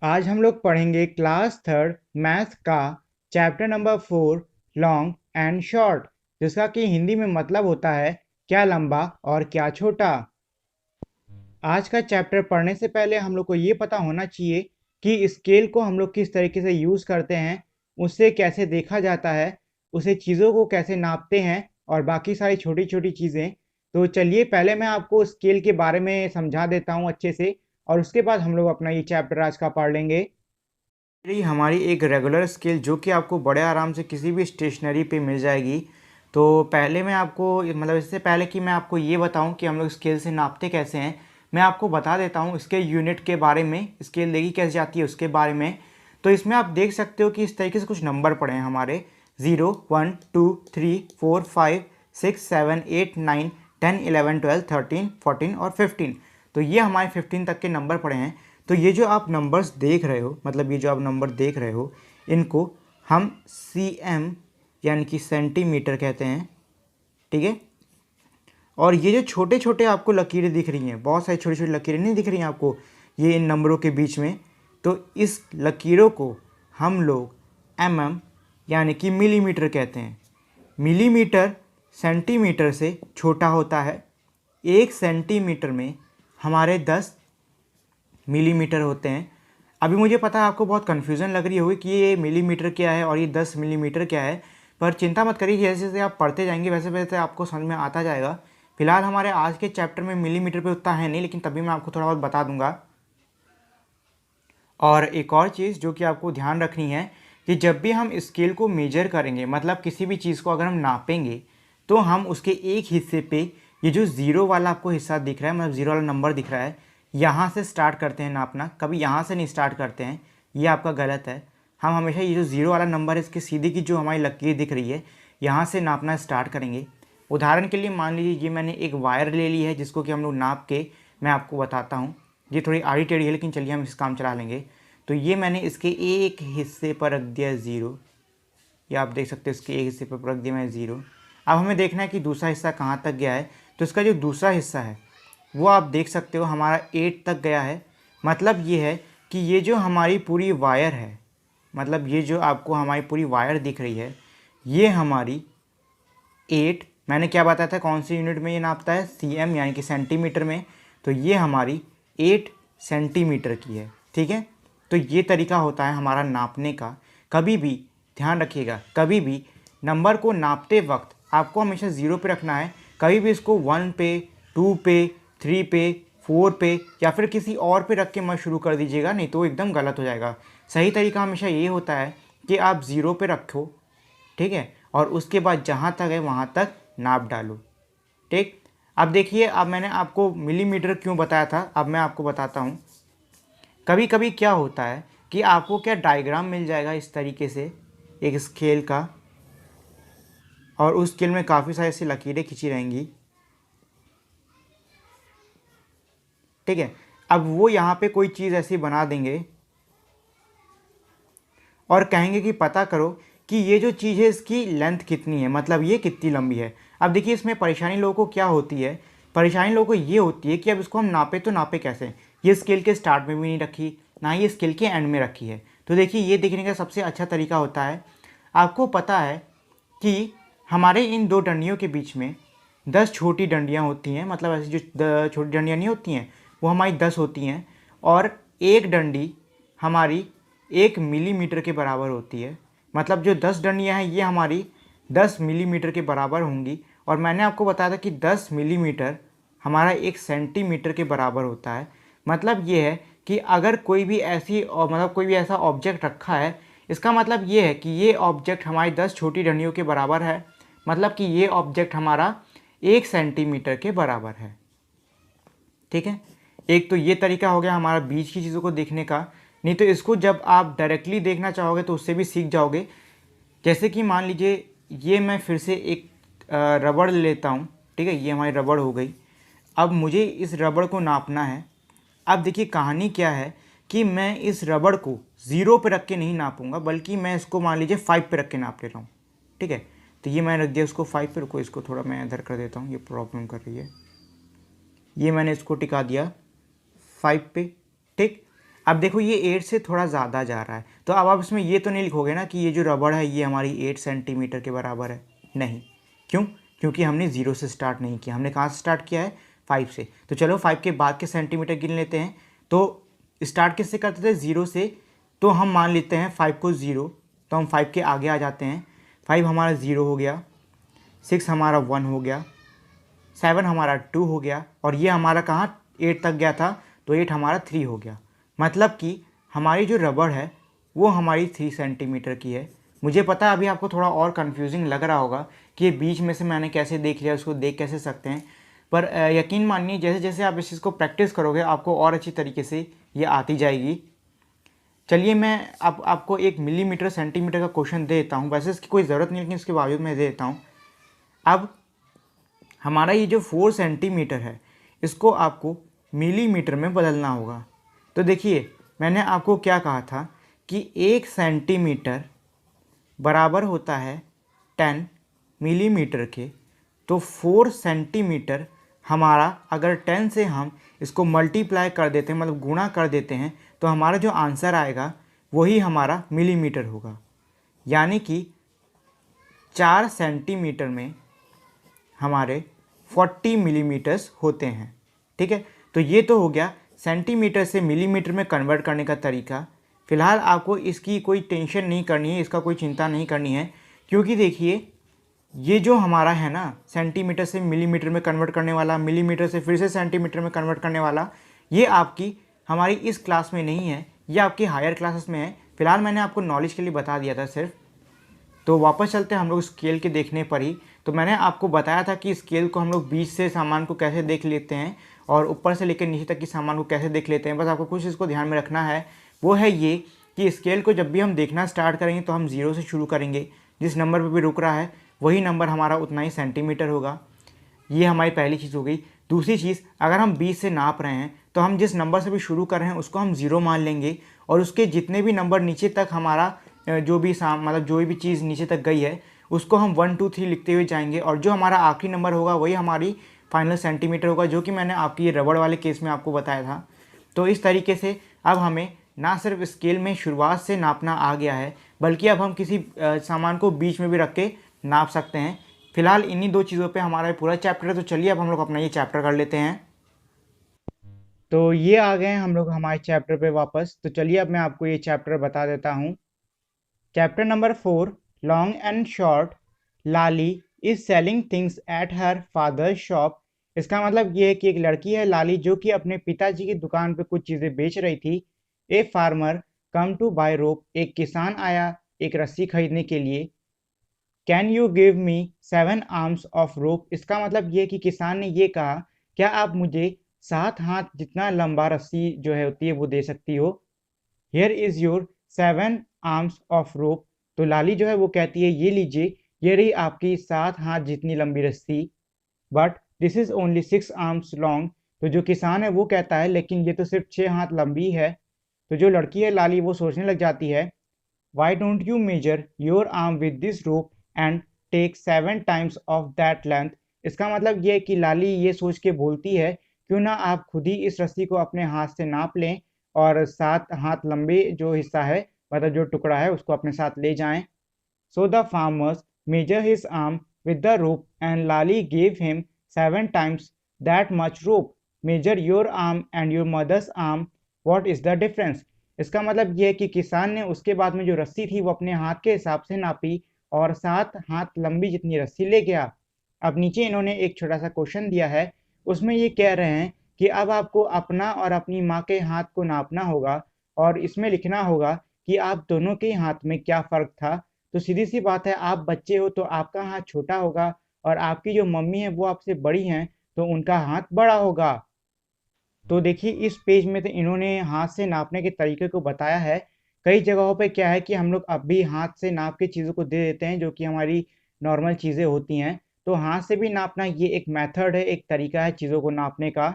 आज हम लोग पढ़ेंगे क्लास थर्ड मैथ का chapter number 4 long and short, जिसका कि हिंदी में मतलब होता है क्या लंबा और क्या छोटा। आज का चैप्टर पढ़ने से पहले हम लोग को ये पता होना चाहिए कि स्केल को हम लोग किस तरीके से यूज़ करते हैं, उससे कैसे देखा जाता है, उसे चीज़ों को कैसे नापते हैं और बाकी सारी छोटी छोटी चीज़ें। तो चलिए पहले मैं आपको स्केल के बारे में समझा देता हूँ अच्छे से, और उसके बाद हम लोग अपना ये चैप्टर आज का पढ़ लेंगे। ये हमारी एक रेगुलर स्केल जो कि आपको बड़े आराम से किसी भी स्टेशनरी पे मिल जाएगी। तो पहले मैं आपको मतलब इससे पहले कि मैं आपको ये बताऊं कि हम लोग स्केल से नापते कैसे हैं, मैं आपको बता देता हूं इसके यूनिट के बारे में, स्केल देखी कैसे जाती है उसके बारे में। तो इसमें आप देख सकते हो कि इस तरीके से कुछ नंबर पड़े हैं हमारे 0 1 2 3 4 5 6 7 8 9 10 11 12 13 14 और 15। तो ये हमारे 15 तक के नंबर पड़े हैं। तो ये जो आप नंबर्स देख रहे हो, मतलब ये जो आप नंबर देख रहे हो, इनको हम cm यानी कि सेंटीमीटर कहते हैं। ठीक है। और ये जो छोटे छोटे आपको लकीरें दिख रही हैं, बहुत सारी छोटी छोटी लकीरें नहीं दिख रही हैं आपको ये इन नंबरों के बीच में, तो इस लकीरों को हम लोग mm यानी कि मिलीमीटर कहते हैं। मिलीमीटर सेंटीमीटर से छोटा होता है। 1 सेंटीमीटर में हमारे 10 मिलीमीटर होते हैं। अभी मुझे पता है आपको बहुत कन्फ्यूज़न लग रही होगी कि ये मिलीमीटर क्या है और ये 10 मिलीमीटर क्या है, पर चिंता मत करिए, जैसे जैसे आप पढ़ते जाएंगे वैसे वैसे आपको समझ में आता जाएगा। फिलहाल हमारे आज के चैप्टर में मिलीमीटर पे उतना है नहीं, लेकिन तभी मैं आपको थोड़ा बहुत बता दूंगा। और एक और चीज़ जो कि आपको ध्यान रखनी है कि जब भी हम स्केल को मेजर करेंगे, मतलब किसी भी चीज़ को अगर हम नापेंगे, तो हम उसके एक हिस्से पे ये जो ज़ीरो वाला आपको हिस्सा दिख रहा है, मतलब ज़ीरो वाला नंबर दिख रहा है, यहाँ से स्टार्ट करते हैं नापना। कभी यहाँ से नहीं स्टार्ट करते हैं, ये आपका गलत है। हम हमेशा ये जो ज़ीरो वाला नंबर है इसके सीधे की जो हमारी लकीर दिख रही है, यहाँ से नापना स्टार्ट करेंगे। उदाहरण के लिए मान लीजिए ये मैंने एक वायर ले ली है जिसको कि हम लोग नाप के मैं आपको बताता हूँ। ये थोड़ी आड़ी टेढ़ी है, लेकिन चलिए हम इस काम चला लेंगे। तो ये मैंने इसके एक हिस्से पर रख दिया ज़ीरो, या आप देख सकते हो इसके एक हिस्से पर रख दिया मैंने ज़ीरो। अब हमें देखना है कि दूसरा हिस्सा कहाँ तक गया है। तो इसका जो दूसरा हिस्सा है वो आप देख सकते हो हमारा 8 तक गया है। मतलब ये है कि ये जो हमारी पूरी वायर है, मतलब ये जो आपको हमारी पूरी वायर दिख रही है, ये हमारी 8, मैंने क्या बताया था कौन सी यूनिट में ये नापता है, cm यानी कि सेंटीमीटर में। तो ये हमारी 8 सेंटीमीटर की है। ठीक है। तो ये तरीका होता है हमारा नापने का। कभी भी ध्यान रखिएगा, कभी भी नंबर को नापते वक्त आपको हमेशा ज़ीरो पे रखना है। कभी भी इसको 1 पे, 2 पे, 3 पे, 4 पे या फिर किसी और पे रख के मत शुरू कर दीजिएगा, नहीं तो एकदम गलत हो जाएगा। सही तरीका हमेशा ये होता है कि आप ज़ीरो पे रखो, ठीक है, और उसके बाद जहाँ तक है वहाँ तक नाप डालो। ठीक। अब देखिए, अब मैंने आपको मिलीमीटर क्यों बताया था, अब मैं आपको बताता हूँ। कभी कभी क्या होता है कि आपको क्या डायग्राम मिल जाएगा इस तरीके से एक स्केल का, और उस स्केल में काफ़ी सारी ऐसी लकीरें खींची रहेंगी। ठीक है। अब वो यहाँ पे कोई चीज़ ऐसी बना देंगे और कहेंगे कि पता करो कि ये जो चीज़ है इसकी लेंथ कितनी है, मतलब ये कितनी लंबी है। अब देखिए इसमें परेशानी लोगों को क्या होती है, परेशानी लोगों को ये होती है कि अब इसको हम नापे तो नापे कैसे। ये स्केल के स्टार्ट में भी नहीं रखी, ना ही स्केल के एंड में रखी है। तो देखिए ये देखने का सबसे अच्छा तरीका होता है, आपको पता है कि हमारे इन दो डंडियों के बीच में 10 छोटी डंडियाँ होती हैं, मतलब ऐसी जो छोटी डंडियाँ नहीं होती हैं वो हमारी 10 होती हैं, और एक डंडी हमारी 1 मिलीमीटर के बराबर होती है। मतलब जो 10 डंडियाँ हैं ये हमारी 10 मिलीमीटर के बराबर होंगी। और मैंने आपको बताया था कि 10 मिलीमीटर हमारा 1 सेंटीमीटर के बराबर होता है। मतलब ये है कि अगर कोई भी ऐसी मतलब कोई भी ऐसा ऑब्जेक्ट रखा है, इसका मतलब ये है कि ये ऑब्जेक्ट हमारी 10 छोटी डंडियों के बराबर है, मतलब कि ये ऑब्जेक्ट हमारा 1 सेंटीमीटर के बराबर है। ठीक है। एक तो ये तरीका हो गया हमारा बीच की चीज़ों को देखने का। नहीं तो इसको जब आप डायरेक्टली देखना चाहोगे तो उससे भी सीख जाओगे। जैसे कि मान लीजिए ये मैं फिर से एक रबड़ ले लेता हूँ। ठीक है, ये हमारी रबड़ हो गई। अब मुझे इस रबड़ को नापना है। अब देखिए कहानी क्या है कि मैं इस रबड़ को 0 पे रख के नहीं नापूंगा, बल्कि मैं इसको मान लीजिए 5 पे रख के नाप ले रहा हूँ। ठीक है। तो ये मैंने रख दिया उसको 5 पे। रुको, इसको थोड़ा मैं इधर कर देता हूँ, ये प्रॉब्लम कर रही है। ये मैंने इसको टिका दिया 5 पे। ठीक। अब देखो ये 8 से थोड़ा ज़्यादा जा रहा है, तो अब आप इसमें ये तो नहीं लिखोगे ना कि ये जो रबड़ है ये हमारी 8 सेंटीमीटर के बराबर है, नहीं। क्यों? क्योंकि हमने 0 से स्टार्ट नहीं किया, हमने कहाँ से स्टार्ट किया है, 5 से। तो चलो 5 के बाद के सेंटीमीटर गिन लेते हैं। तो स्टार्ट किससे करते थे, 0 से। तो हम मान लेते हैं 5 को 0, तो हम 5 के आगे आ जाते हैं। 5 हमारा 0 हो गया, 6 हमारा 1 हो गया, 7 हमारा 2 हो गया, और ये हमारा कहाँ 8 तक गया था, तो 8 हमारा 3 हो गया। मतलब कि हमारी जो रबड़ है वो हमारी 3 सेंटीमीटर की है। मुझे पता है अभी आपको थोड़ा और कंफ्यूजिंग लग रहा होगा कि ये बीच में से मैंने कैसे देख लिया, उसको देख कैसे सकते हैं, पर यकीन मानिए जैसे जैसे आप इस चीज़ को प्रैक्टिस करोगे आपको और अच्छी तरीके से ये आती जाएगी। चलिए मैं आपको एक मिलीमीटर सेंटीमीटर का क्वेश्चन दे देता हूँ, वैसे इसकी कोई ज़रूरत नहीं लेकिन इसके बावजूद मैं दे देता हूँ। अब हमारा ये जो 4 सेंटीमीटर है इसको आपको मिलीमीटर में बदलना होगा। तो देखिए मैंने आपको क्या कहा था कि 1 सेंटीमीटर बराबर होता है 10 मिलीमीटर के। तो 4 सेंटीमीटर हमारा अगर 10 से हम इसको मल्टीप्लाई कर देते हैं, मतलब गुणा कर देते हैं, तो हमारा जो आंसर आएगा वही हमारा मिलीमीटर होगा। यानी कि 4 सेंटीमीटर में हमारे 40 मिलीमीटर्स होते हैं। ठीक है, तो ये तो हो गया सेंटीमीटर से मिलीमीटर में कन्वर्ट करने का तरीका। फ़िलहाल आपको इसकी कोई टेंशन नहीं करनी है, इसका कोई चिंता नहीं करनी है, क्योंकि देखिए ये जो हमारा है ना सेंटीमीटर से मिलीमीटर में कन्वर्ट करने वाला, मिलीमीटर से फिर से सेंटीमीटर में कन्वर्ट करने वाला, ये आपकी हमारी इस क्लास में नहीं है, ये आपकी हायर क्लासेस में है। फ़िलहाल मैंने आपको नॉलेज के लिए बता दिया था सिर्फ। तो वापस चलते हैं हम लोग स्केल के देखने पर ही। तो मैंने आपको बताया था कि स्केल को हम लोग बीच से सामान को कैसे देख लेते हैं और ऊपर से लेकर नीचे तक की सामान को कैसे देख लेते हैं। बस आपको कुछ इसको ध्यान में रखना है, वो है ये कि स्केल को जब भी हम देखना स्टार्ट करेंगे तो हम 0 से शुरू करेंगे। जिस नंबर पर भी रुक रहा है वही नंबर हमारा उतना ही सेंटीमीटर होगा। ये हमारी पहली चीज़ हो गई। दूसरी चीज़, अगर हम 20 से नाप रहे हैं तो हम जिस नंबर से भी शुरू कर रहे हैं उसको हम 0 मान लेंगे, और उसके जितने भी नंबर नीचे तक हमारा जो भी मतलब जो भी चीज़ नीचे तक गई है उसको हम 1 2 3 लिखते हुए जाएंगे, और जो हमारा आखिरी नंबर होगा वही हमारी फाइनल सेंटीमीटर होगा, जो कि मैंने आपकी ये रबड़ वाले केस में आपको बताया था। तो इस तरीके से अब हमें ना सिर्फ स्केल में शुरुआत से नापना आ गया है, बल्कि अब हम किसी सामान को बीच में भी रख के नाप सकते हैं। फिलहाल इन्हीं 2 चीज़ों पे हमारा पूरा चैप्टर है। तो चलिए अब हम लोग अपना ये चैप्टर कर लेते हैं। तो ये आ गए हम लोग हमारे चैप्टर पे वापस। तो चलिए अब मैं आपको ये चैप्टर बता देता हूँ। Chapter number 4, long and short. Lali is selling things at her father's shop. इसका मतलब ये है कि एक लड़की है लाली जो कि अपने पिताजी की दुकान पे कुछ चीज़ें बेच रही थी। A farmer come to buy rope. एक किसान आया एक रस्सी खरीदने के लिए। Can you give me 7 arms of rope. इसका मतलब ये कि किसान ने ये कहा, क्या आप मुझे 7 हाथ जितना लंबा रस्सी जो है होती है वो दे सकती हो। Here is your 7 arms of रोप। तो लाली जो है वो कहती है ये लीजिए, ये रही आपकी 7 हाथ जितनी लंबी रस्सी। But this is only 6 arms long. तो जो किसान है वो कहता है लेकिन ये तो सिर्फ 6 हाथ लंबी है। तो जो लड़की है लाली वो सोचने लग जाती है, why don't you measure your arm with this rope and take 7 times of that length. इसका मतलब ये है कि लाली ये सोच के बोलती है, क्यों ना आप खुद ही इस रस्सी को अपने हाथ से नाप लें और 7 हाथ लंबे जो हिस्सा है, मतलब जो टुकड़ा है उसको अपने साथ ले जाएं। So the farmers measure his arm with the rope and Lali gave him 7 times that much rope. Measure your arm and your mother's arm. What is the difference? इसका मतलब यह है कि किसान ने उसके बाद में जो रस्सी थी वो अपने हाथ के हिसाब से नापी और 7 हाथ लंबी जितनी रस्सी ले गया। अब नीचे इन्होंने एक छोटा सा क्वेश्चन दिया है, उसमें ये कह रहे हैं कि अब आपको अपना और अपनी माँ के हाथ को नापना होगा और इसमें लिखना होगा कि आप दोनों के हाथ में क्या फ़र्क था। तो सीधी सी बात है, आप बच्चे हो तो आपका हाथ छोटा होगा और आपकी जो मम्मी है वो आपसे बड़ी हैं तो उनका हाथ बड़ा होगा। तो देखिए इस पेज में तो इन्होंने हाथ से नापने के तरीके को बताया है। कई जगहों पे क्या है कि हम लोग अब भी हाथ से नाप के चीज़ों को दे देते हैं जो कि हमारी नॉर्मल चीज़ें होती हैं। तो हाथ से भी नापना ये एक मेथड है, एक तरीका है चीज़ों को नापने का।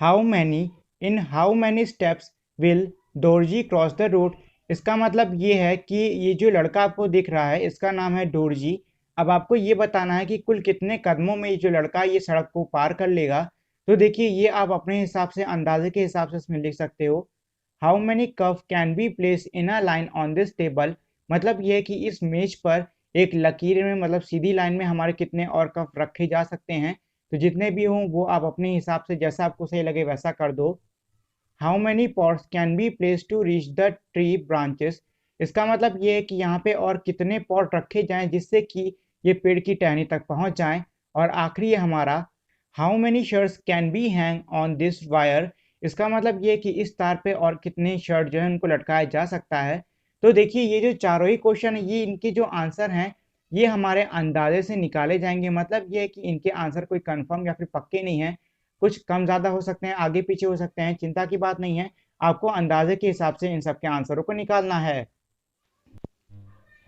How many in how many steps will Dorji cross the road. इसका मतलब ये है कि ये जो लड़का आपको दिख रहा है इसका नाम है डोरजी। अब आपको ये बताना है कि कुल कितने कदमों में ये जो लड़का ये सड़क को पार कर लेगा। तो देखिए ये आप अपने हिसाब से अंदाजे के हिसाब से इसमें लिख सकते हो। How many cup can be place in a line on this table, मतलब ये है कि इस मेज पर एक लकीर में मतलब सीधी लाइन में हमारे कितने और कप रखे जा सकते हैं। तो जितने भी हों वो आप अपने हिसाब से जैसा आपको सही लगे वैसा कर दो। How many pots can be place to reach the tree branches, इसका मतलब ये है कि यहाँ पे और कितने पॉट रखे जाएं जिससे कि ये पेड़ की टहनी तक पहुँच जाएं। और आखिरी है हमारा how many shirts can be hang on this wire, इसका मतलब ये है कि इस तार पे और कितने शर्ट जो है उनको लटकाया जा सकता है। तो देखिए ये जो चारों ही क्वेश्चन है ये इनके जो आंसर हैं ये हमारे अंदाजे से निकाले जाएंगे, मतलब ये है कि इनके आंसर कोई कंफर्म या फिर पक्के नहीं है, कुछ कम ज़्यादा हो सकते हैं, आगे पीछे हो सकते हैं, चिंता की बात नहीं है। आपको अंदाजे के हिसाब से इन सब के आंसरों को निकालना है।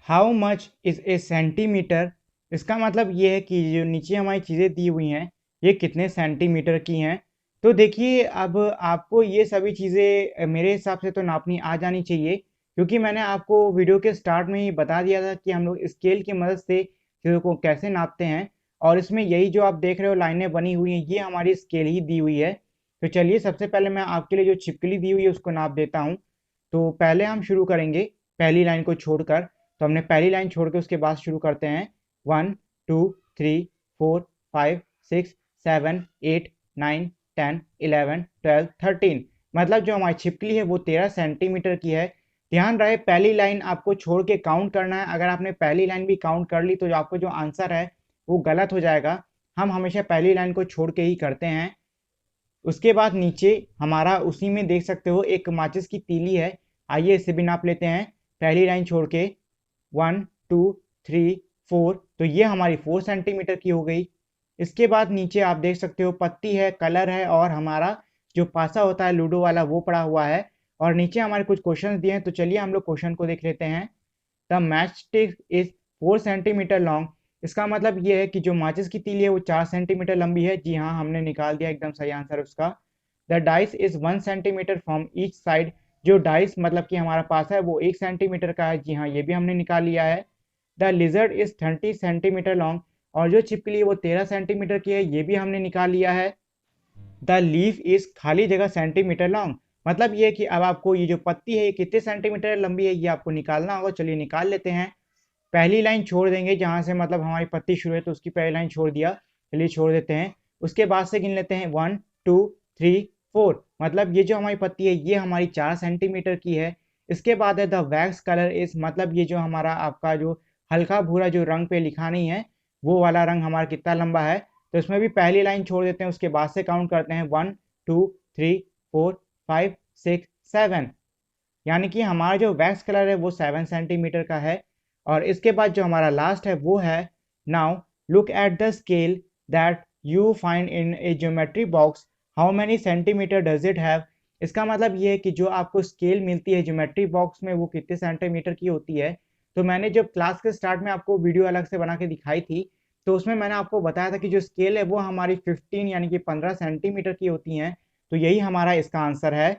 How much is a centimetre, इसका मतलब ये है कि जो नीचे हमारी चीज़ें दी हुई हैं ये कितने सेंटीमीटर की हैं। तो देखिए अब आपको ये सभी चीज़ें मेरे हिसाब से तो नापनी आ जानी चाहिए, क्योंकि मैंने आपको वीडियो के स्टार्ट में ही बता दिया था कि हम लोग स्केल की मदद से चीज़ों को कैसे नापते हैं। और इसमें यही जो आप देख रहे हो लाइनें बनी हुई हैं ये हमारी स्केल ही दी हुई है। तो चलिए सबसे पहले मैं आपके लिए जो छिपकली दी हुई है उसको नाप देता हूँ। तो पहले हम शुरू करेंगे पहली लाइन को छोड़कर। तो हमने पहली लाइन छोड़ के उसके बाद शुरू करते हैं। 1 2 3 4 5 6 7 8 9 10 11 12 13, मतलब जो हमारी छिपकली है वो 13 सेंटीमीटर की है। ध्यान रहे पहली लाइन आपको छोड़ के काउंट करना है, अगर आपने पहली लाइन भी काउंट कर ली तो जो आपको जो आंसर है वो गलत हो जाएगा। हम हमेशा पहली लाइन को छोड़ के ही करते हैं। उसके बाद नीचे हमारा उसी में देख सकते हो एक माचिस की तीली है, आइए इसे भी नाप लेते हैं। पहली लाइन छोड़ के 1 2 3 4, तो ये हमारी 4 सेंटीमीटर की हो गई। इसके बाद नीचे आप देख सकते हो पत्ती है, कलर है और हमारा जो पासा होता है लूडो वाला वो पड़ा हुआ है। और नीचे हमारे कुछ क्वेश्चन दिए हैं, तो चलिए हम लोग क्वेश्चन को देख लेते हैं। The match stick is 4 centimetre long, इसका मतलब ये है कि जो माचिस की तीली है वो 4 सेंटीमीटर लंबी है। जी हाँ हमने निकाल दिया, एकदम सही आंसर उसका। The dice is 1 centimetre from each side, जो डाइस मतलब कि हमारा पासा है वो 1 सेंटीमीटर का है। जी हाँ ये भी हमने निकाल लिया है। The lizard is 30 centimetre long, और जो छिपकली है वो 13 सेंटीमीटर की है, ये भी हमने निकाल लिया है। द लीफ इज खाली जगह सेंटीमीटर लॉन्ग, मतलब ये है कि अब आपको ये जो पत्ती है ये कितने सेंटीमीटर लंबी है ये आपको निकालना होगा। चलिए निकाल लेते हैं। पहली लाइन छोड़ देंगे जहां से मतलब हमारी पत्ती शुरू है, तो उसकी पहली लाइन छोड़ दिया, चलिए छोड़ देते हैं। उसके बाद से गिन लेते हैं 1 2 3 4, मतलब ये जो हमारी पत्ती है ये हमारी 4 सेंटीमीटर की है। इसके बाद है द वैक्स कलर इज, मतलब ये जो हमारा आपका जो हल्का भूरा जो रंग पे लिखा नहीं है वो वाला रंग हमारा कितना लंबा है। तो इसमें भी पहली लाइन छोड़ देते हैं, उसके बाद से काउंट करते हैं 1 2 3 4 5 6 7, यानी कि हमारा जो वैक्स कलर है वो 7 सेंटीमीटर का है। और इसके बाद जो हमारा लास्ट है वो है now look at the scale that you find in A geometry box, how many centimetre does it have, इसका मतलब ये है कि जो आपको स्केल मिलती है ज्योमेट्री बॉक्स में वो कितने सेंटीमीटर की होती है। तो मैंने जब क्लास के स्टार्ट में आपको वीडियो अलग से बना के दिखाई थी तो उसमें मैंने आपको बताया था कि जो स्केल है वो हमारी 15 यानी कि 15 सेंटीमीटर की होती हैं। तो यही हमारा इसका आंसर है।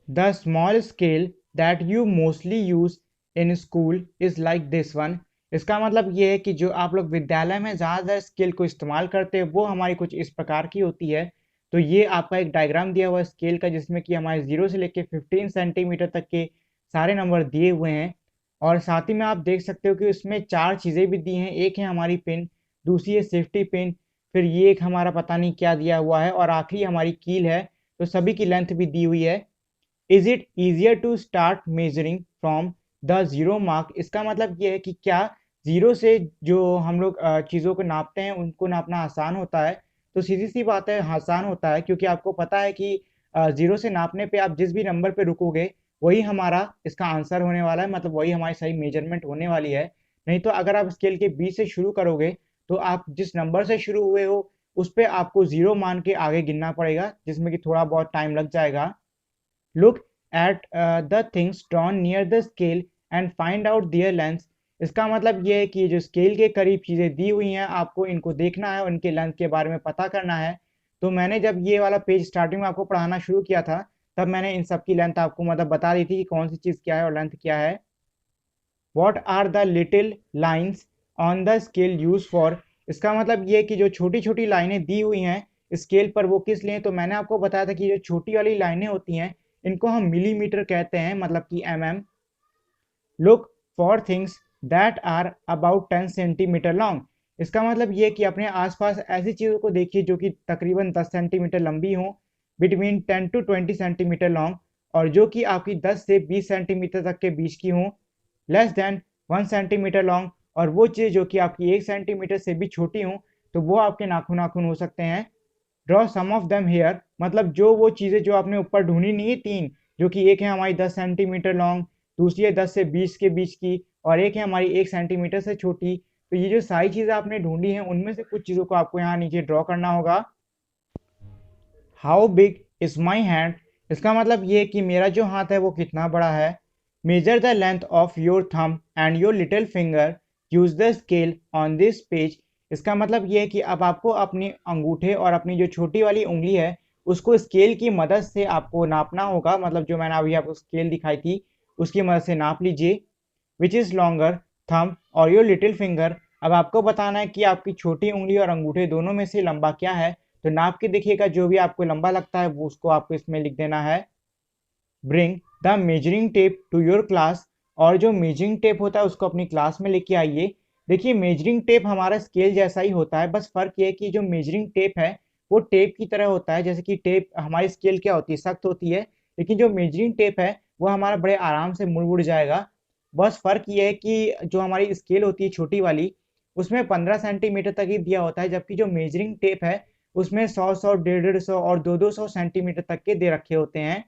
The small scale that you mostly use in school is like this one, इसका मतलब ये है कि जो आप लोग विद्यालय में ज़्यादातर स्केल को इस्तेमाल करते हैं वो हमारी कुछ इस प्रकार की होती है। तो ये आपका एक डायग्राम दिया हुआ है स्केल का जिसमें कि हमारे 0 से लेकर 15 सेंटीमीटर तक के सारे नंबर दिए हुए हैं। और साथ ही में आप देख सकते हो कि उसमें 4 चीज़ें भी दी हैं, एक है हमारी पिन, दूसरी है सेफ्टी पिन, फिर ये एक हमारा पता नहीं क्या दिया हुआ है और आखिरी हमारी कील है। तो सभी की लेंथ भी दी हुई है। Is it easier to start measuring from the zero mark, इसका मतलब ये है कि क्या जीरो से जो हम लोग चीज़ों को नापते हैं उनको नापना आसान होता है। तो सीधी सी बात है आसान होता है, क्योंकि आपको पता है कि जीरो से नापने पे आप जिस भी नंबर पे रुकोगे वही हमारा इसका आंसर होने वाला है, मतलब वही हमारी सही मेजरमेंट होने वाली है। नहीं तो अगर आप स्केल के 20 से शुरू करोगे तो आप जिस नंबर से शुरू हुए हो उस पर आपको जीरो मान के आगे गिनना पड़ेगा, जिसमें कि थोड़ा बहुत टाइम लग जाएगा। Look at the things drawn near the scale and find out their lengths, इसका मतलब ये है कि जो स्केल के करीब चीज़ें दी हुई हैं आपको इनको देखना है और इनके लेंथ के बारे में पता करना है। तो मैंने जब ये वाला पेज स्टार्टिंग में आपको पढ़ाना शुरू किया था तब मैंने इन सब की लेंथ आपको मतलब बता दी थी कि कौन सी चीज़ क्या है और लेंथ क्या है। What are the little lines on the scale use for, इसका मतलब ये कि जो छोटी छोटी लाइनें दी हुई हैं स्केल पर वो किस लिए, तो मैंने आपको बताया था कि जो छोटी वाली लाइनें होती हैं इनको हम मिलीमीटर कहते हैं, मतलब कि look for things that are about 10 centimetre long. इसका मतलब ये कि अपने आसपास ऐसी चीज़ों को देखिए जो कि तकरीबन 10 सेंटीमीटर लंबी हो, बिटवीन 10 टू 20 सेंटीमीटर लॉन्ग, और जो कि आपकी 10 से 20 सेंटीमीटर तक के बीच की हो, लेस देन 1 सेंटीमीटर लॉन्ग, और वो चीज़ जो कि आपकी 1 सेंटीमीटर से भी छोटी हो तो वो आपके नाखून नाखून हो सकते हैं। Draw some of them here, मतलब जो वो चीज़ें जो आपने ऊपर ढूंढी नहीं है तीन, जो कि एक है हमारी 10 सेंटीमीटर लॉन्ग, दूसरी है 10 से 20 के बीच की, और एक है हमारी 1 सेंटीमीटर से छोटी। तो ये जो सारी चीज़ें आपने ढूंढी हैं उनमें से कुछ चीज़ों को आपको यहाँ नीचे ड्रॉ करना होगा। How big is my hand, इसका मतलब ये कि मेरा जो हाथ है वो कितना बड़ा है। Measure the length of your thumb and your little finger, use the scale on this page. इसका मतलब ये है कि अब आपको अपने अंगूठे और अपनी जो छोटी वाली उंगली है उसको स्केल की मदद से आपको नापना होगा, मतलब जो मैंने अभी आपको स्केल दिखाई थी उसकी मदद से नाप लीजिए। विच इज़ लॉन्गर, थंब और योर लिटिल फिंगर। अब आपको बताना है कि आपकी छोटी उंगली और अंगूठे दोनों में से लंबा क्या है, तो नाप के देखिएगा, जो भी आपको लंबा लगता है वो उसको आपको इसमें लिख देना है। Bring the measuring tape to your class, और जो मेजरिंग टेप होता है उसको अपनी क्लास में लेके आइए। देखिए मेजरिंग टेप हमारा स्केल जैसा ही होता है, बस फर्क ये है कि जो मेजरिंग टेप है वो टेप की तरह होता है, जैसे कि टेप हमारी स्केल क्या होती है, सख्त होती है, लेकिन जो मेजरिंग टेप है वो हमारा बड़े आराम से मुड़ मुड़ जाएगा। बस फर्क ये है कि जो हमारी स्केल होती है छोटी वाली उसमें 15 सेंटीमीटर तक ही दिया होता है, जबकि जो मेजरिंग टेप है उसमें 100 150 और 200 सेंटीमीटर तक के दे रखे होते हैं।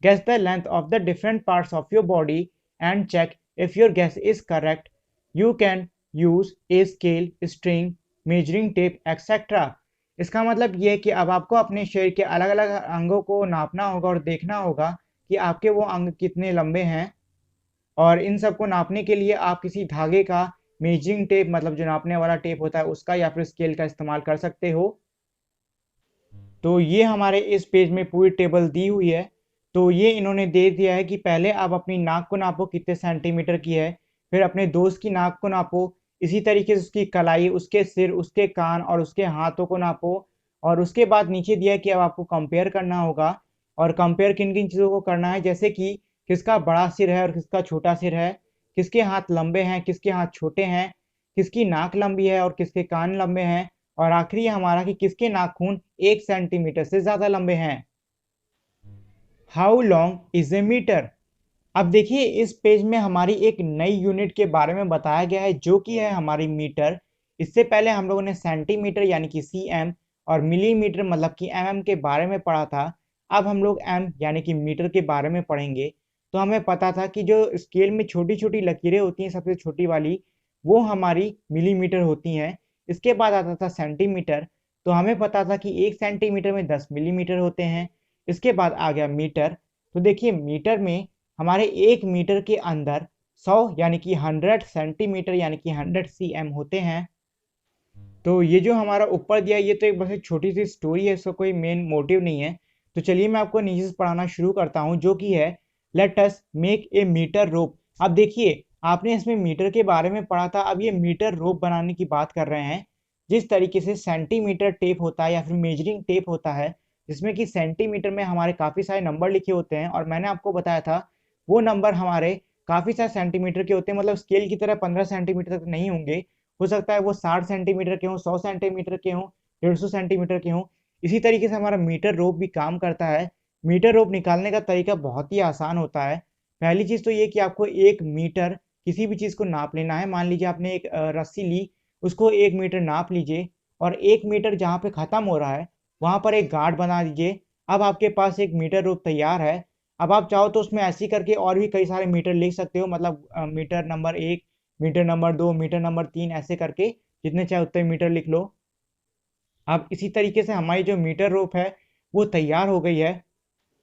Guess the length of the different parts of your body and check if your guess is correct. You can use a scale, string, measuring tape, etc. इसका मतलब ये है कि अब आपको अपने शरीर के अलग अलग अंगों को नापना होगा और देखना होगा कि आपके वो अंग कितने लंबे हैं, और इन सबको नापने के लिए आप किसी धागे का, मेजरिंग टेप मतलब जो नापने वाला टेप होता है उसका, या फिर स्केल का इस्तेमाल कर सकते हो। तो ये हमारे इस पेज में पूरी टेबल दी हुई है। तो ये इन्होंने दे दिया है कि पहले आप अपनी नाक को नापो कितने सेंटीमीटर की है, फिर अपने दोस्त की नाक को नापो, इसी तरीके से उसकी कलाई, उसके सिर, उसके कान और उसके हाथों को नापो, और उसके बाद नीचे दिया है कि अब आपको कंपेयर करना होगा। और कंपेयर किन किन चीज़ों को करना है, जैसे कि किसका बड़ा सिर है और किसका छोटा सिर है, किसके हाथ लंबे हैं किसके हाथ छोटे हैं, किसकी नाक लंबी है और किसके कान लंबे हैं, और आखिरी हमारा कि किसके नाखून 1 सेंटीमीटर से ज़्यादा लंबे हैं। How long is a metre. अब देखिए इस पेज में हमारी एक नई यूनिट के बारे में बताया गया है जो कि है हमारी मीटर। इससे पहले हम लोगों ने सेंटीमीटर यानी कि सीएम और मिलीमीटर मतलब कि एमएम के बारे में पढ़ा था। अब हम लोग एम यानी कि मीटर के बारे में पढ़ेंगे। तो हमें पता था कि जो स्केल में छोटी छोटी लकीरें होती हैं सबसे छोटी वाली वो हमारी मिलीमीटर होती हैं। इसके बाद आता था सेंटीमीटर, तो हमें पता था कि 1 सेंटीमीटर में 10 मिलीमीटर होते हैं। इसके बाद आ गया मीटर। तो देखिए मीटर में हमारे 1 मीटर के अंदर 100 यानी कि 100 सेंटीमीटर यानी कि 100 सीएम होते हैं। तो ये जो हमारा ऊपर दिया ये तो एक बस एक छोटी सी स्टोरी है, इसका कोई मेन मोटिव नहीं है। तो चलिए मैं आपको नीचे से पढ़ाना शुरू करता हूँ, जो कि है let us make a metre rope. अब देखिए आपने इसमें मीटर के बारे में पढ़ा था, अब ये मीटर रोप बनाने की बात कर रहे हैं। जिस तरीके से सेंटीमीटर टेप होता है या फिर मेजरिंग टेप होता है, जिसमें कि सेंटीमीटर में हमारे काफ़ी सारे नंबर लिखे होते हैं, और मैंने आपको बताया था वो नंबर हमारे काफ़ी सारे सेंटीमीटर के होते हैं, मतलब स्केल की तरह 15 सेंटीमीटर तक नहीं होंगे। हो सकता है वो 60 सेंटीमीटर के हों, 100 सेंटीमीटर के हों, 150 सेंटीमीटर के हों। इसी तरीके से हमारा मीटर रोप भी काम करता है। मीटर रोप निकालने का तरीका बहुत ही आसान होता है। पहली चीज़ तो ये कि आपको 1 मीटर किसी भी चीज़ को नाप लेना है। मान लीजिए आपने एक रस्सी ली, उसको 1 मीटर नाप लीजिए, और 1 मीटर जहाँ पे ख़त्म हो रहा है वहाँ पर एक गाँठ बना दीजिए। अब आपके पास एक मीटर रोप तैयार है। अब आप चाहो तो उसमें ऐसे ही करके और भी कई सारे मीटर लिख सकते हो, मतलब meter number 1, meter number 2, meter number 3, ऐसे करके जितने चाहे उतने मीटर लिख लो। अब इसी तरीके से हमारी जो मीटर रोप है वो तैयार हो गई है।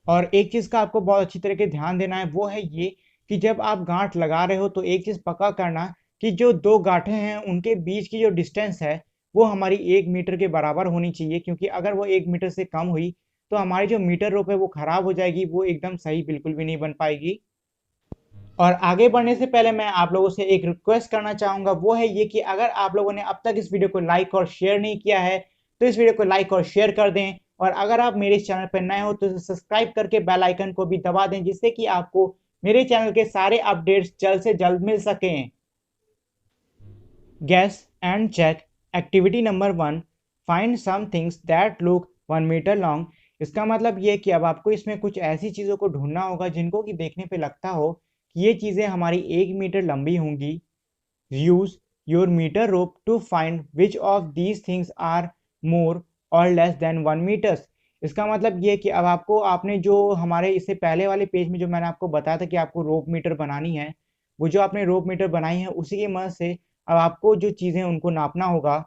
और एक चीज़ का आपको बहुत अच्छी तरीके ध्यान देना है, वो है ये कि जब आप गांठ लगा रहे हो तो एक चीज़ पक्का करना कि जो दो गांठें हैं उनके बीच की जो डिस्टेंस है वो हमारी 1 मीटर के बराबर होनी चाहिए, क्योंकि अगर वो 1 मीटर से कम हुई तो हमारी जो मीटर रोप है वो खराब हो जाएगी, वो एकदम सही बिल्कुल भी नहीं बन पाएगी। और आगे बढ़ने से पहले मैं आप लोगों से एक रिक्वेस्ट करना चाहूँगा, वो है ये कि अगर आप लोगों ने अब तक इस वीडियो को लाइक और शेयर नहीं किया है तो इस वीडियो को लाइक और शेयर कर दें, और अगर आप मेरे इस चैनल पर नए हो तो सब्सक्राइब करके बेल आइकन को भी दबा दें, जिससे कि आपको मेरे चैनल के सारे अपडेट्स जल्द से जल्द मिल सकें। Guess and check. Activity number 1, find some things that look 1 metre long. इसका मतलब ये है कि अब आपको इसमें कुछ ऐसी चीज़ों को ढूंढना होगा जिनको कि देखने पे लगता हो कि ये चीज़ें हमारी 1 मीटर लंबी होंगी। Use your metre rope to find which of these things are more or less then 1 metres. इसका मतलब ये है कि अब आपको आपने जो हमारे इससे पहले वाले पेज में जो मैंने आपको बताया था कि आपको रोप मीटर बनानी है, वो जो आपने रोप मीटर बनाई है उसी की मदद से अब आपको जो चीज़ें उनको नापना होगा,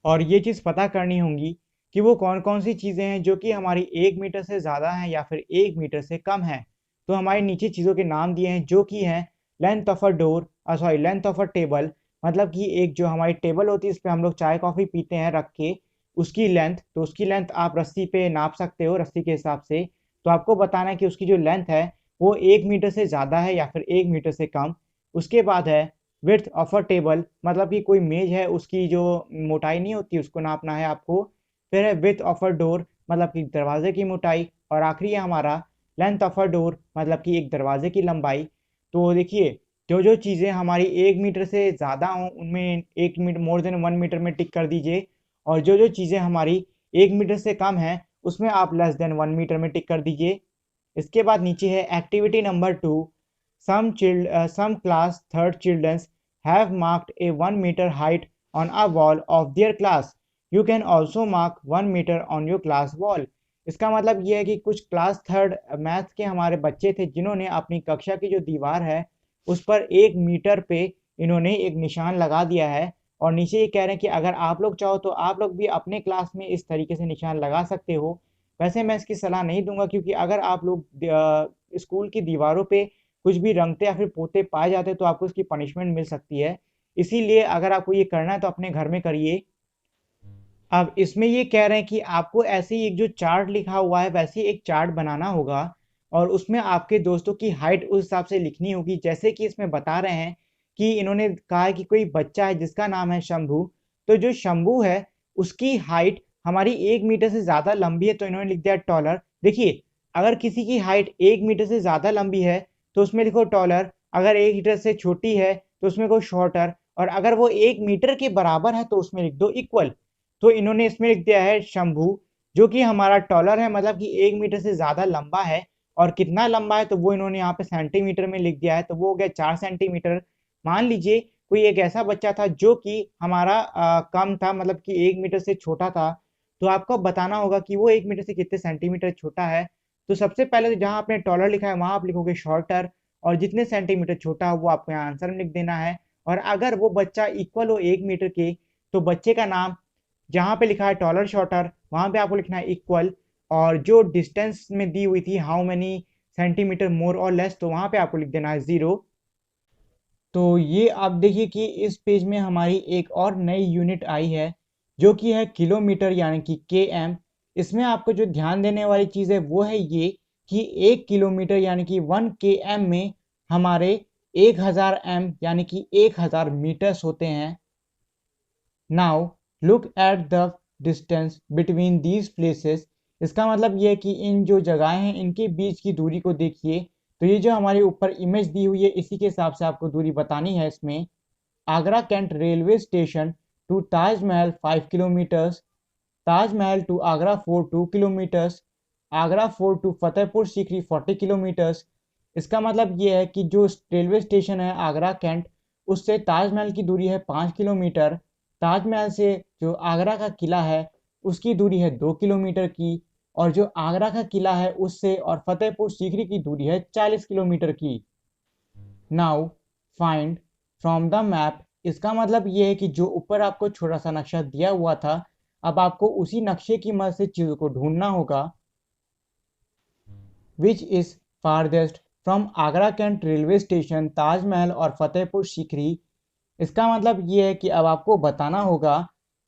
और ये चीज़ पता करनी होगी कि वो कौन कौन सी चीज़ें हैं जो कि हमारी 1 मीटर से ज़्यादा हैं या फिर 1 मीटर से कम है। तो हमारे नीचे चीज़ों के नाम दिए हैं जो कि हैं length of a door, sorry length of a table, मतलब कि एक जो हमारी टेबल होती है इस पे हम लोग चाय कॉफ़ी पीते हैं रख के, उसकी लेंथ, तो उसकी लेंथ आप रस्सी पे नाप सकते हो रस्सी के हिसाब से। तो आपको बताना है कि उसकी जो लेंथ है वो 1 मीटर से ज़्यादा है या फिर 1 मीटर से कम। उसके बाद है विड्थ ऑफ अ टेबल, मतलब कि कोई मेज है उसकी जो मोटाई नहीं होती उसको नापना है आपको। फिर है विड्थ ऑफ अ डोर, मतलब कि दरवाजे की मोटाई। और आखिरी है हमारा लेंथ ऑफ अ डोर, मतलब कि एक दरवाजे की लंबाई। तो देखिए, जो जो चीज़ें हमारी 1 मीटर से ज़्यादा हों उनमें 1 मीटर मोर देन 1 मीटर में टिक कर दीजिए, और जो जो चीज़ें हमारी 1 मीटर से कम हैं उसमें आप लेस देन 1 मीटर में टिक कर दीजिए। इसके बाद नीचे है activity number 2, some class third children have marked a 1 meter height on a wall of their class. You can also mark 1 meter on your class wall. इसका मतलब ये है कि कुछ क्लास थर्ड मैथ्स के हमारे बच्चे थे जिन्होंने अपनी कक्षा की जो दीवार है उस पर 1 मीटर पे इन्होंने एक निशान लगा दिया है, और नीचे ये कह रहे हैं कि अगर आप लोग चाहो तो आप लोग भी अपने क्लास में इस तरीके से निशान लगा सकते हो। वैसे मैं इसकी सलाह नहीं दूंगा, क्योंकि अगर आप लोग स्कूल की दीवारों पे कुछ भी रंगते या फिर पोते पाए जाते हैं तो आपको इसकी पनिशमेंट मिल सकती है। इसीलिए अगर आपको ये करना है तो अपने घर में करिए। अब इसमें ये कह रहे हैं कि आपको ऐसे ही एक जो चार्ट लिखा हुआ है वैसे ही एक चार्ट बनाना होगा, और उसमें आपके दोस्तों की हाइट उस हिसाब से लिखनी होगी। जैसे कि इसमें बता रहे हैं कि इन्होंने कहा है कि कोई बच्चा है जिसका नाम है शंभू, तो जो शंभू है उसकी हाइट हमारी 1 मीटर से ज़्यादा लंबी है, तो इन्होंने लिख दिया टॉलर। देखिए, अगर किसी की हाइट 1 मीटर से ज़्यादा लंबी है तो उसमें लिखो टॉलर, अगर 1 मीटर से छोटी है तो उसमें लिखो शॉर्टर, और अगर वो 1 मीटर के बराबर है तो उसमें लिख दो इक्वल। तो इन्होंने इसमें लिख दिया है शंभू, जो कि हमारा टॉलर है, मतलब कि 1 मीटर से ज़्यादा लंबा है। और कितना लंबा है तो वो इन्होंने यहाँ पे सेंटीमीटर में लिख दिया है, तो वो हो गया 4 सेंटीमीटर। मान लीजिए कोई एक ऐसा बच्चा था जो कि हमारा कम था, मतलब कि 1 मीटर से छोटा था, तो आपको बताना होगा कि वो 1 मीटर से कितने सेंटीमीटर छोटा है। तो सबसे पहले तो जहाँ आपने टॉलर लिखा है वहाँ आप लिखोगे शॉर्टर, और जितने सेंटीमीटर छोटा हो वो आपको यहाँ आंसर में लिख देना है। और अगर वो बच्चा इक्वल हो 1 मीटर के, तो बच्चे का नाम जहाँ पे लिखा है टॉलर शॉर्टर वहाँ पे आपको लिखना है इक्वल, और जो डिस्टेंस में दी हुई थी how many centimetre more or less, तो वहाँ पे आपको लिख देना है 0। तो ये आप देखिए कि इस पेज में हमारी एक और नई यूनिट आई है जो कि है किलोमीटर, यानी कि km। इसमें आपको जो ध्यान देने वाली चीज़ है वो है ये कि 1 किलोमीटर यानी कि 1 km में हमारे 1000 m यानी कि 1000 मीटर्स होते हैं। Now look at the distance between these places. इसका मतलब ये है कि इन जो जगहें हैं इनके बीच की दूरी को देखिए। तो ये जो हमारे ऊपर इमेज दी हुई है इसी के हिसाब से आपको दूरी बतानी है। इसमें Agra Cantt railway station to Taj Mahal 5 kilometres, Taj Mahal to Agra fort 2 kilometres, Agra fort to Fatehpur Sikri 40 kilometres. इसका मतलब ये है कि जो रेलवे स्टेशन है आगरा कैंट उससे ताजमहल की दूरी है 5 किलोमीटर। ताजमहल से जो आगरा का किला है उसकी दूरी है 2 किलोमीटर की, और जो आगरा का किला है उससे और फतेहपुर सीकरी की दूरी है 40 किलोमीटर की। Now find from the map. इसका मतलब ये है कि जो ऊपर आपको छोटा सा नक्शा दिया हुआ था, अब आपको उसी नक्शे की मदद से चीज़ों को ढूंढना होगा। Which is farthest from Agra Cantt railway station, Taj Mahal और फतेहपुर सीकरी। इसका मतलब ये है कि अब आपको बताना होगा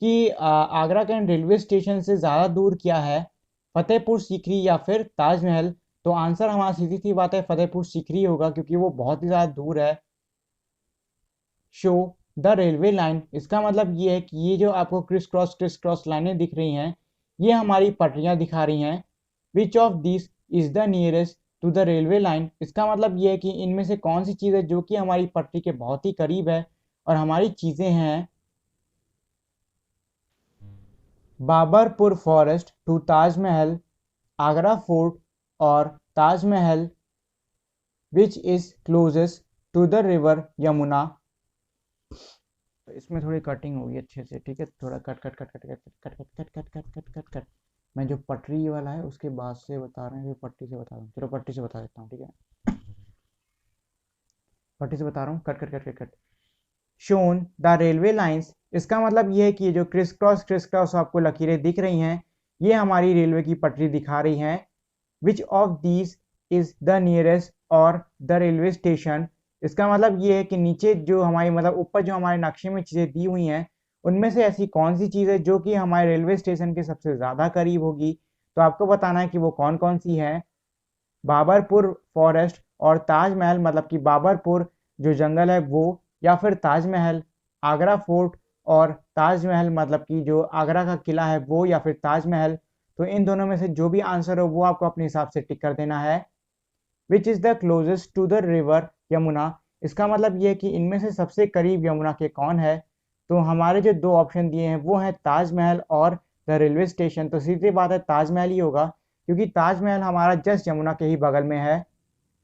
कि आगरा कैंट रेलवे स्टेशन से ज़्यादा दूर क्या है, फतेहपुर सीकरी या फिर ताजमहल। तो आंसर हमारा सीधी सी बात है फतेहपुर सीकरी होगा, क्योंकि वो बहुत ही ज़्यादा दूर है। शो द रेलवे लाइन, इसका मतलब ये है कि ये जो आपको क्रिस क्रॉस लाइनें दिख रही हैं, ये हमारी पटरियां दिखा रही हैं। Which of this is the nearest to the railway line, इसका मतलब ये है कि इनमें से कौन सी चीज़ है जो कि हमारी पटरी के बहुत ही करीब है। और हमारी चीज़ें हैं Babarpur forest to Taj Mahal, Agra fort और Taj Mahal. Which is closest to the river Yamuna. तो इसमें थोड़ी कटिंग होगी अच्छे से, ठीक है, थोड़ा cut cut cut cut cut cut cut cut cut cut cut cut cut. मैं जो पटरी वाला है उसके बाद से बता रहे हैं, पट्टी से बता रहा हूँ, चलो पट्टी से बता देता हूँ, ठीक है, पट्टी से बता रहा हूँ, cut cut cut cut cut. Shown the railway lines, इसका मतलब ये है कि ये जो क्रिस क्रॉस आपको लकीरें दिख रही हैं, ये हमारी रेलवे की पटरी दिखा रही हैं। Which of these is the nearest और द रेलवे स्टेशन, इसका मतलब ये है कि नीचे जो हमारी मतलब ऊपर जो हमारे नक्शे में चीज़ें दी हुई हैं, उनमें से ऐसी कौन सी चीज़ है जो कि हमारे रेलवे स्टेशन के सबसे ज़्यादा करीब होगी। तो आपको बताना है कि वो कौन कौन सी है। बाबरपुर फॉरेस्ट और ताजमहल, मतलब कि बाबरपुर जो जंगल है वो, या फिर ताजमहल, आगरा फोर्ट और ताजमहल मतलब कि जो आगरा का किला है वो, या फिर ताजमहल। तो इन दोनों में से जो भी आंसर हो वो आपको अपने हिसाब से टिक कर देना है। Which is the closest to the river Yamuna, इसका मतलब ये है कि इनमें से सबसे करीब यमुना के कौन है। तो हमारे जो दो ऑप्शन दिए हैं वो हैं ताजमहल और द रेलवे स्टेशन। तो सीधी बात है ताजमहल ही होगा, क्योंकि ताजमहल हमारा जस्ट यमुना के ही बगल में है।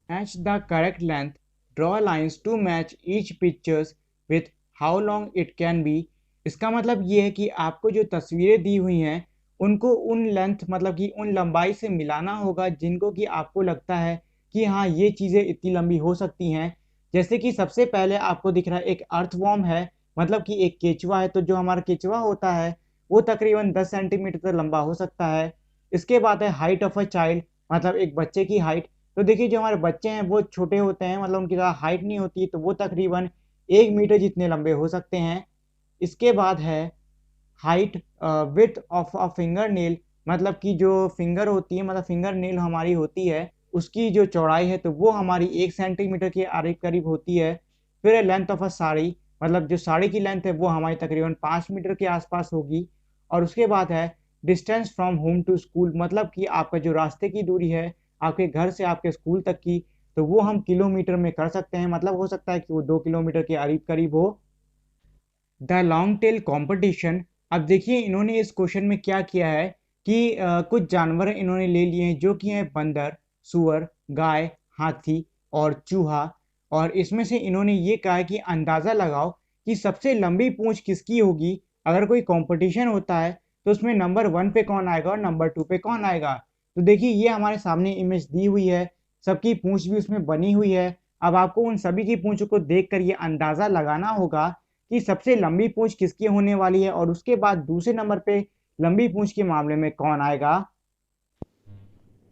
Match the correct length, draw lines to match each pictures with how long it can be, इसका मतलब ये है कि आपको जो तस्वीरें दी हुई हैं उनको उन लेंथ मतलब कि उन लंबाई से मिलाना होगा जिनको कि आपको लगता है कि हाँ ये चीज़ें इतनी लंबी हो सकती हैं। जैसे कि सबसे पहले आपको दिख रहा है एक अर्थवॉर्म है, मतलब कि एक केचुआ है। तो जो हमारा केचुआ होता है वो तकरीबन 10 सेंटीमीटर तक लंबा हो सकता है। इसके बाद है हाइट ऑफ अ चाइल्ड, मतलब एक बच्चे की हाइट। तो देखिए जो हमारे बच्चे हैं वो छोटे होते हैं, मतलब उनकी ज़्यादा हाइट नहीं होती, तो वो तकरीबन 1 मीटर जितने लंबे हो सकते हैं। इसके बाद है height width of a finger nail, मतलब कि जो फिंगर होती है, मतलब फिंगर नेल हमारी होती है, उसकी जो चौड़ाई है तो वो हमारी 1 सेंटीमीटर के करीब होती है। फिर है लेंथ ऑफ अ साड़ी, मतलब जो साड़ी की लेंथ है वो हमारी तकरीबन 5 मीटर के आसपास होगी। और उसके बाद है distance from home to school, मतलब कि आपका जो रास्ते की दूरी है आपके घर से आपके स्कूल तक की, तो वो हम किलोमीटर में कर सकते हैं, मतलब हो सकता है कि वो 2 किलोमीटर के करीब करीब हो। द लॉन्ग टेल कॉम्पिटिशन, अब देखिए इन्होंने इस क्वेश्चन में क्या किया है कि कुछ जानवर इन्होंने ले लिए हैं जो कि हैं बंदर, सुअर, गाय, हाथी और चूहा। और इसमें से इन्होंने ये कहा है कि अंदाज़ा लगाओ कि सबसे लंबी पूंछ किसकी होगी। अगर कोई कंपटीशन होता है तो उसमें नंबर 1 पे कौन आएगा और नंबर 2 पे कौन आएगा। तो देखिए ये हमारे सामने इमेज दी हुई है, सबकी पूंछ भी उसमें बनी हुई है। अब आपको उन सभी की पूंछों को देखकर ये अंदाज़ा लगाना होगा कि सबसे लंबी पूंछ किसकी होने वाली है, और उसके बाद दूसरे नंबर पे लंबी पूंछ के मामले में कौन आएगा।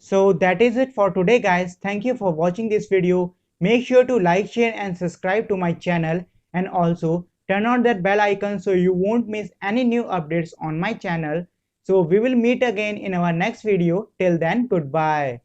So that is it for today guys. Thank you for watching this video. Make sure to like, share and subscribe to my channel, and also turn on that bell icon so you won't miss any new updates on my channel. So we will meet again in our next video. Till then, goodbye.